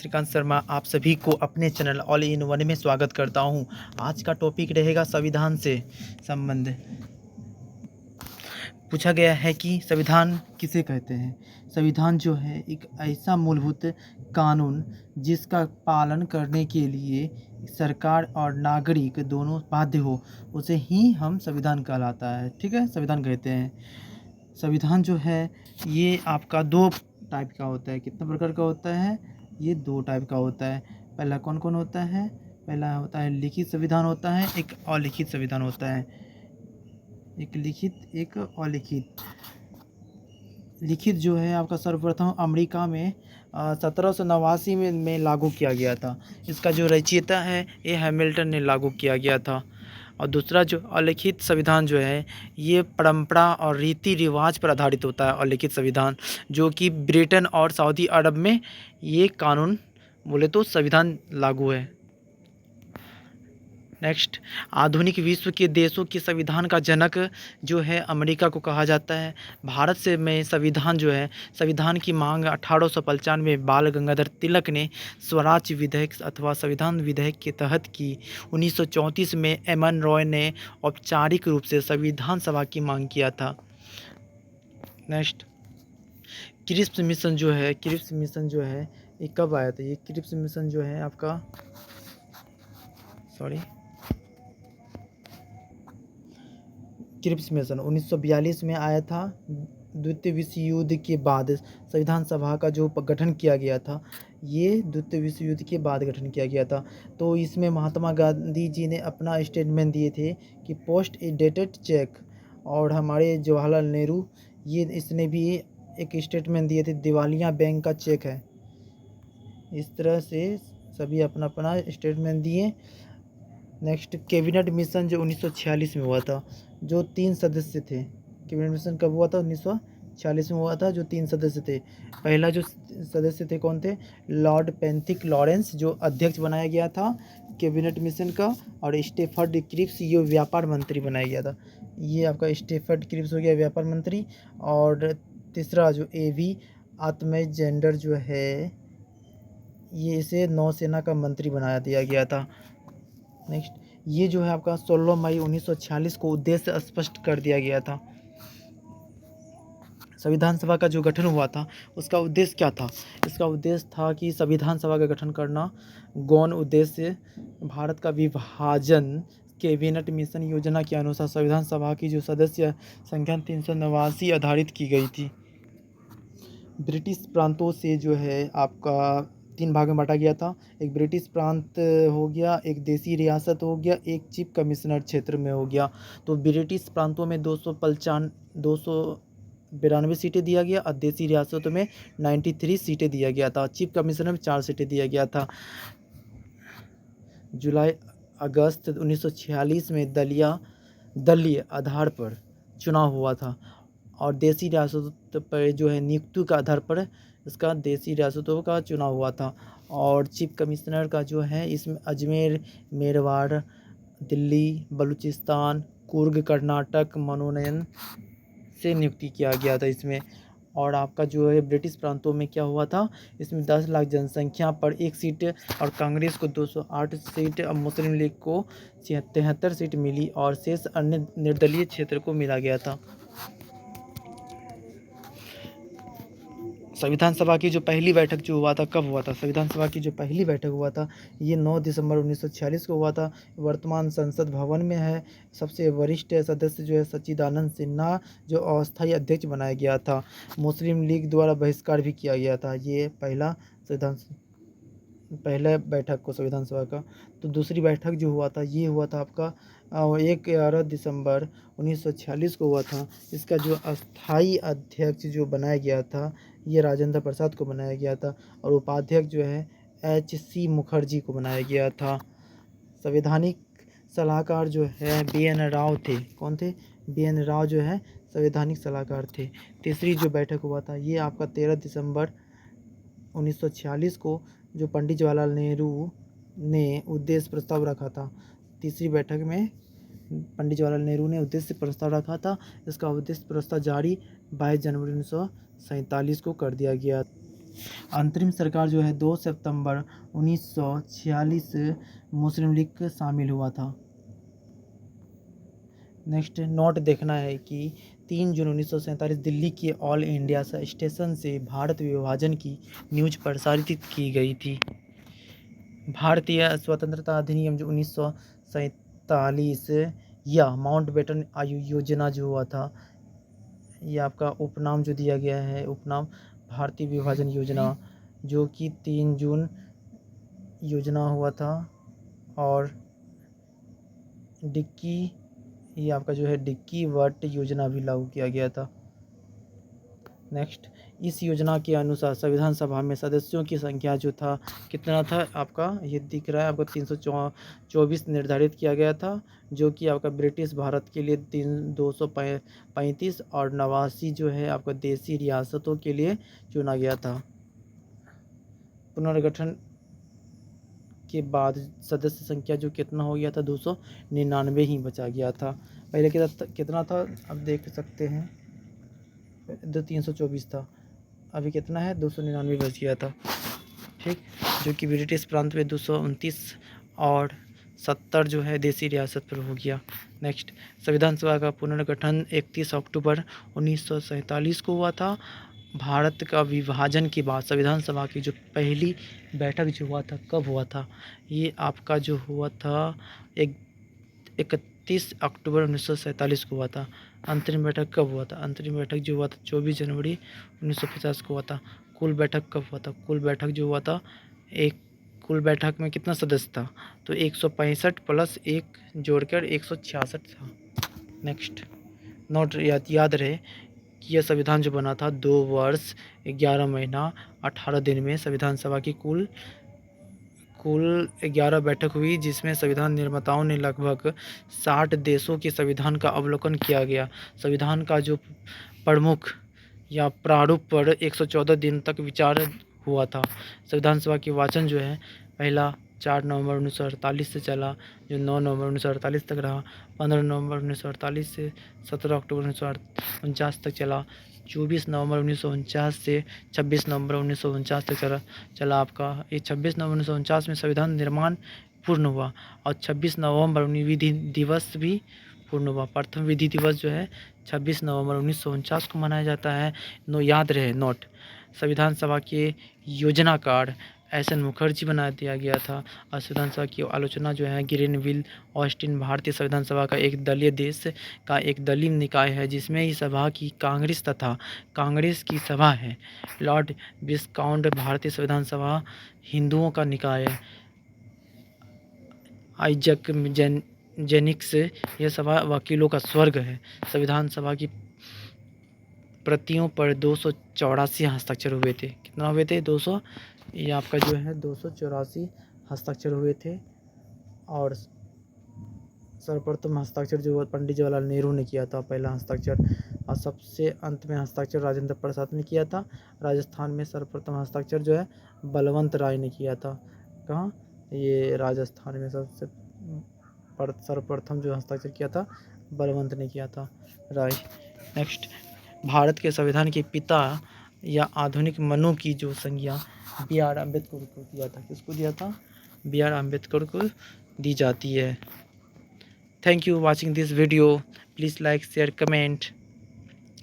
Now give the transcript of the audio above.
श्रीकांत शर्मा आप सभी को अपने चैनल ऑल इन वन में स्वागत करता हूं। आज का टॉपिक रहेगा संविधान से संबंध। पूछा गया है कि संविधान किसे कहते हैं। संविधान जो है एक ऐसा मूलभूत कानून जिसका पालन करने के लिए सरकार और नागरिक दोनों बाध्य हो, उसे ही हम संविधान कहलाता है। ठीक है, संविधान कहते हैं। संविधान जो है ये आपका दो टाइप का होता है। कितने प्रकार का होता है? ये दो टाइप का होता है। पहला कौन कौन होता है? पहला होता है लिखित संविधान होता है, एक अलिखित संविधान होता है। एक लिखित, एक अलिखित। लिखित जो है आपका सर्वप्रथम अमेरिका में 1789 में लागू किया गया था। इसका जो रचयिता है ये हैमिल्टन ने लागू किया गया था। और दूसरा जो अलिखित संविधान जो है ये परंपरा और रीति रिवाज पर आधारित होता है। अलिखित संविधान जो कि ब्रिटेन और सऊदी अरब में ये कानून बोले तो संविधान लागू है। नेक्स्ट, आधुनिक विश्व के देशों के संविधान का जनक जो है अमेरिका को कहा जाता है। भारत से में संविधान जो है, संविधान की मांग 1895 में बाल गंगाधर तिलक ने स्वराज विधेयक अथवा संविधान विधेयक के तहत की। 1934 में एम.एन. रॉय ने औपचारिक रूप से संविधान सभा की मांग किया था। नेक्स्ट, क्रिप्स मिशन जो है, क्रिप्स मिशन जो है ये कब आया था? ये क्रिप्स मिशन जो है आपका क्रिप्स मिशन 1942 में आया था। द्वितीय विश्व युद्ध के बाद संविधान सभा का जो गठन किया गया था, ये द्वितीय विश्व युद्ध के बाद गठन किया गया था। तो इसमें महात्मा गांधी जी ने अपना स्टेटमेंट दिए थे कि पोस्ट डेटेड चेक, और हमारे जवाहरलाल नेहरू इसने भी एक स्टेटमेंट दिए थे, दिवालिया बैंक का चेक है। इस तरह से सभी अपना अपना स्टेटमेंट दिए। नेक्स्ट, कैबिनेट मिशन जो 1946 में हुआ था, जो 3 सदस्य थे। कैबिनेट मिशन कब हुआ था? 1946 में हुआ था, जो 3 सदस्य थे। पहला जो सदस्य थे कौन थे? लॉर्ड पेंथिक लॉरेंस, जो अध्यक्ष बनाया गया था कैबिनेट मिशन का, और स्टेफर्ड क्रिप्स ये व्यापार मंत्री बनाया गया था। ये आपका स्टेफर्ड क्रिप्स हो गया व्यापार मंत्री। और तीसरा जो ए.वी. आत्मेजेंडर जो है, ये इसे नौसेना का मंत्री बना दिया गया था। नेक्स्ट, ये जो है आपका 16 मई 1946 को उद्देश्य स्पष्ट कर दिया गया था। संविधान सभा का जो गठन हुआ था उसका उद्देश्य क्या था? इसका उद्देश्य था कि संविधान सभा का गठन करना। गौण उद्देश्य भारत का विभाजन। कैबिनेट मिशन योजना के अनुसार संविधान सभा की जो सदस्य संख्या 389 आधारित की गई थी। ब्रिटिश प्रांतों से जो है आपका 3 भाग में बांटा गया था। एक ब्रिटिश प्रांत हो गया, एक देसी रियासत हो गया, एक चीफ कमिश्नर क्षेत्र में हो गया। तो ब्रिटिश प्रांतों में 292 सीटें दिया गया और देसी रियासतों में 93 सीटें दिया गया था। चीफ कमिश्नर में 4 सीटें दिया गया था। जुलाई अगस्त 1946 में दलीय आधार पर चुनाव हुआ था, और देसी रियासतों पर जो है नियुक्ति का आधार पर इसका देसी रियासतों का चुनाव हुआ था। और चीफ कमिश्नर का जो है इसमें अजमेर, मेरवाड़, दिल्ली, बलूचिस्तान, कुर्ग, कर्नाटक मनोनयन से नियुक्ति किया गया था इसमें। और आपका जो है ब्रिटिश प्रांतों में क्या हुआ था, इसमें 10 लाख जनसंख्या पर 1 सीट, और कांग्रेस को 208 सीट, और मुस्लिम लीग को 73 सीट मिली, और शेष अन्य निर्दलीय क्षेत्र को मिला गया था। संविधान सभा की जो पहली बैठक जो हुआ था, कब हुआ था? संविधान सभा की जो पहली बैठक हुआ था ये 9 दिसंबर 1946 को हुआ था। वर्तमान संसद भवन में है। सबसे वरिष्ठ सदस्य जो है सच्चिदानंद सिन्हा, जो अस्थायी अध्यक्ष बनाया गया था। मुस्लिम लीग द्वारा बहिष्कार भी किया गया था। ये पहला बैठक को संविधान सभा का। तो दूसरी बैठक जो हुआ था ये हुआ था आपका 11 दिसंबर 1946 को हुआ था। इसका जो अस्थाई अध्यक्ष जो बनाया गया था ये राजेंद्र प्रसाद को बनाया गया था, और उपाध्यक्ष जो है H.C. मुखर्जी को बनाया गया था। संवैधानिक सलाहकार जो है B.N. राव थे। कौन थे? B.N. राव जो है संवैधानिक सलाहकार थे। तीसरी जो बैठक हुआ था ये आपका 13 दिसंबर 1946 को, जो पंडित जवाहरलाल नेहरू ने उद्देश्य प्रस्ताव रखा था। तीसरी बैठक में पंडित जवाहरलाल नेहरू ने उद्देश्य प्रस्ताव रखा था। इसका उद्देश्य प्रस्ताव जारी 22 जनवरी 1947 को कर दिया गया। अंतरिम सरकार जो है 2 सितंबर 1946 मुस्लिम लीग शामिल हुआ था। नेक्स्ट नोट देखना है कि 3 जून 1947 दिल्ली के ऑल इंडिया स्टेशन से भारत विभाजन की न्यूज प्रसारित की गई थी। भारतीय स्वतंत्रता अधिनियम जो 1947 या माउंटबेटन आयु योजना जो हुआ था, ये आपका उपनाम जो दिया गया है, उपनाम भारतीय विभाजन योजना, जो कि 3 जून योजना हुआ था। और डिक्की, ये आपका जो है डिक्की वट योजना भी लागू किया गया था। नेक्स्ट, इस योजना के अनुसार संविधान सभा में सदस्यों की संख्या जो था कितना था आपका, ये दिख रहा है आपको 324 निर्धारित किया गया था, जो कि आपका ब्रिटिश भारत के लिए 235 और 89 जो है आपका देसी रियासतों के लिए चुना गया था। पुनर्गठन के बाद सदस्य संख्या जो कितना हो गया था, 299 ही बचा गया था। पहले कितना था अब देख सकते हैं, 324 था, अभी कितना है 299 बच गया था। ठीक, जो कि ब्रिटिश प्रांत में 229 और 70 जो है देसी रियासत पर हो गया। नेक्स्ट, संविधान सभा का पुनर्गठन 31 अक्टूबर 1947 को हुआ था। भारत का विभाजन के बाद संविधान सभा की जो पहली बैठक जो हुआ था, कब हुआ था, ये आपका जो हुआ था 31 अक्टूबर 1947 को हुआ था। अंतरिम बैठक कब हुआ था, अंतरिम बैठक जो हुआ था 24 जनवरी 1950 को हुआ था। कुल बैठक कब हुआ था, कुल बैठक जो हुआ था, कुल बैठक में कितना सदस्य था, तो 165 प्लस 1 जोड़कर 166 था। नेक्स्ट, नोट याद रहे कि यह संविधान जो बना था 2 वर्ष 11 महीना 18 दिन में संविधान सभा की कुल 11 बैठक हुई, जिसमें संविधान निर्माताओं ने लगभग 60 देशों के संविधान का अवलोकन किया गया। संविधान का जो प्रमुख या प्रारूप पर 114 दिन तक विचार हुआ था। संविधान सभा की वाचन जो है पहला 4 नवंबर 1948 से चला, जो 9 नवंबर 1948 तक रहा। 15 नवंबर 1948 से 17 अक्टूबर 1949 तक चला। 24 नवंबर 1949 से 26 नवंबर 1949 तक चला आपका। ये 26 नवंबर 1949 में संविधान निर्माण पूर्ण हुआ और 26 नवंबर विधि दिवस भी पूर्ण हुआ। प्रथम विधि दिवस जो है 26 नवंबर 1949 को मनाया जाता है। याद रहे नोट, संविधान सभा के योजनाकार एस एन मुखर्जी बना दिया गया था। और संविधान सभा की आलोचना जो है ग्रीनविल ऑस्टिन भारतीय संविधान सभा का एक दलीय देश का एक दलीय निकाय है, जिसमें इस सभा की कांग्रेस की सभा है। लॉर्ड विस्काउंट भारतीय संविधान सभा हिंदुओं का निकाय है। आइजक जेनिक्स यह सभा वकीलों का स्वर्ग है। संविधान सभा की प्रतियों पर 284 हस्ताक्षर हुए थे। कितना हुए थे, 200, ये आपका जो है 284 हस्ताक्षर हुए थे। और सर्वप्रथम हस्ताक्षर जो पंडित जवाहरलाल नेहरू ने किया था, पहला हस्ताक्षर। और सबसे अंत में हस्ताक्षर राजेंद्र प्रसाद ने किया था। राजस्थान में सर्वप्रथम हस्ताक्षर जो है बलवंत राय ने किया था। कहाँ, ये राजस्थान में सबसे सर्वप्रथम जो हस्ताक्षर किया था बलवंत ने किया था, राय। नेक्स्ट, भारत के संविधान के पिता या आधुनिक मनु की जो संज्ञा बी आर अम्बेडकर को दिया था, किसको दिया था, बी आर अम्बेडकर को दी जाती है। Thank you watching this video, please like share comment.